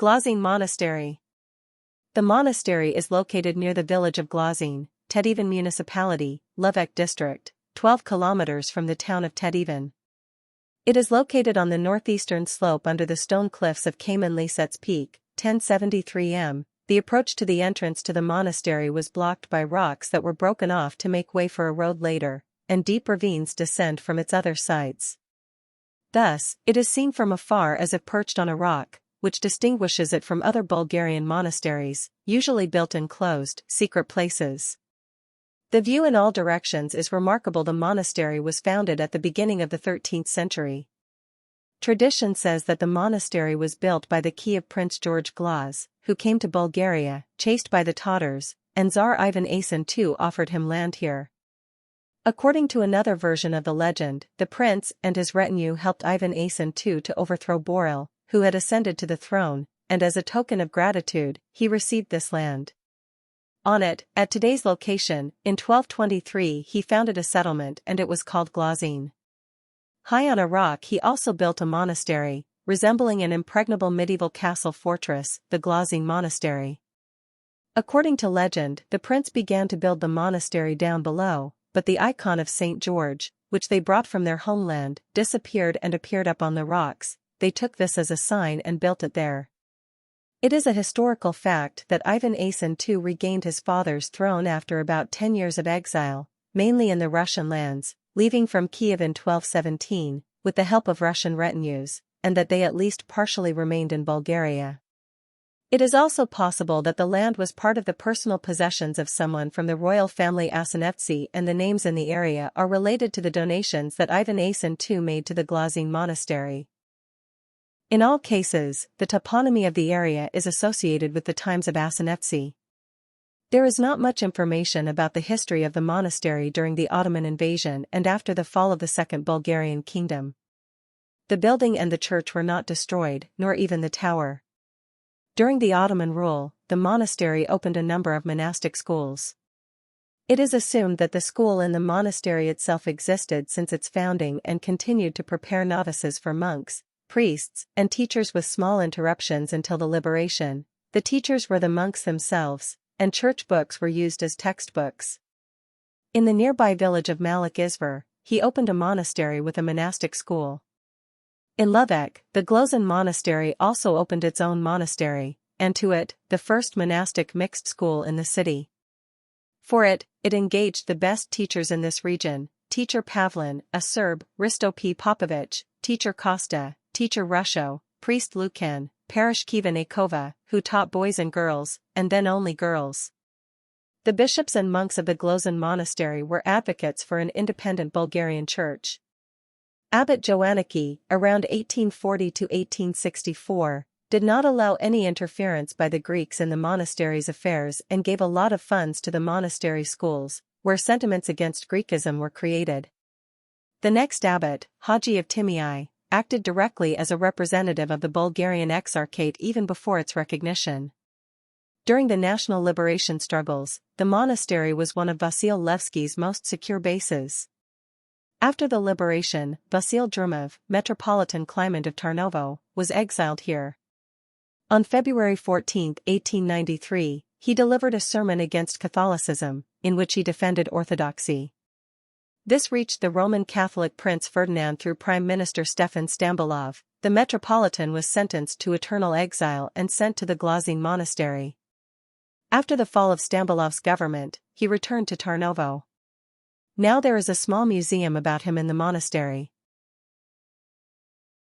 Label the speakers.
Speaker 1: Glozhene Monastery. The monastery is located near the village of Glozhene, Tedivan Municipality, Lovech District, 12 kilometers from the town of Tedivan. It is located on the northeastern slope under the stone cliffs of Kamen Liset's Peak, 1073 m. The approach to the entrance to the monastery was blocked by rocks that were broken off to make way for a road later, and deep ravines descend from its other sides. Thus, it is seen from afar as if perched on a rock, which distinguishes it from other Bulgarian monasteries, usually built in closed, secret places. The view in all directions is remarkable. The monastery was founded at the beginning of the 13th century. Tradition says that the monastery was built by the Kiev Prince George Glaz, who came to Bulgaria, chased by the Tatars, and Tsar Ivan Asen II offered him land here. According to another version of the legend, the prince and his retinue helped Ivan Asen II to overthrow Boril, who had ascended to the throne, and as a token of gratitude, he received this land. On it, at today's location, in 1223 he founded a settlement and it was called Glozhene. High on a rock he also built a monastery, resembling an impregnable medieval castle fortress, the Glozhene Monastery. According to legend, the prince began to build the monastery down below, but the icon of St. George, which they brought from their homeland, disappeared and appeared up on the rocks. They took this as a sign and built it there. It is a historical fact that Ivan Asen II regained his father's throne after about 10 years of exile, mainly in the Russian lands, leaving from Kiev in 1217, with the help of Russian retinues, and that they at least partially remained in Bulgaria. It is also possible that the land was part of the personal possessions of someone from the royal family Asenevtsi, and the names in the area are related to the donations that Ivan Asen II made to the Glozhene Monastery. In all cases, the toponymy of the area is associated with the times of Asenevtsi. There is not much information about the history of the monastery during the Ottoman invasion and after the fall of the Second Bulgarian Kingdom. The building and the church were not destroyed, nor even the tower. During the Ottoman rule, the monastery opened a number of monastic schools. It is assumed that the school in the monastery itself existed since its founding and continued to prepare novices for monks, priests, and teachers with small interruptions until the liberation. The teachers were the monks themselves, and church books were used as textbooks. In the nearby village of Malak Izvor, he opened a monastery with a monastic school. In Lovech, the Glozhen Monastery also opened its own monastery, and to it, the first monastic mixed school in the city. For it engaged the best teachers in this region: teacher Pavlin, a Serb, Hristo P. Popovich, teacher Kosta, teacher Ruscho, priest Lukan, Parashkeva Neykova, who taught boys and girls, and then only girls. The bishops and monks of the Glozhen Monastery were advocates for an independent Bulgarian church. Abbot Joanikiy, around 1840 to 1864, did not allow any interference by the Greeks in the monastery's affairs and gave a lot of funds to the monastery schools, where sentiments against Greekism were created. The next abbot, Hadji Evtimii, acted directly as a representative of the Bulgarian Exarchate even before its recognition. During the national liberation struggles, the monastery was one of Vasil Levski's most secure bases. After the liberation, Vasil Drumev, Metropolitan Kliment of Tarnovo, was exiled here. On February 14, 1893, he delivered a sermon against Catholicism, in which he defended orthodoxy. This reached the Roman Catholic Prince Ferdinand through Prime Minister Stefan Stambolov. The Metropolitan was sentenced to eternal exile and sent to the Glozhene Monastery. After the fall of Stambolov's government, he returned to Tarnovo. Now there is a small museum about him in the monastery.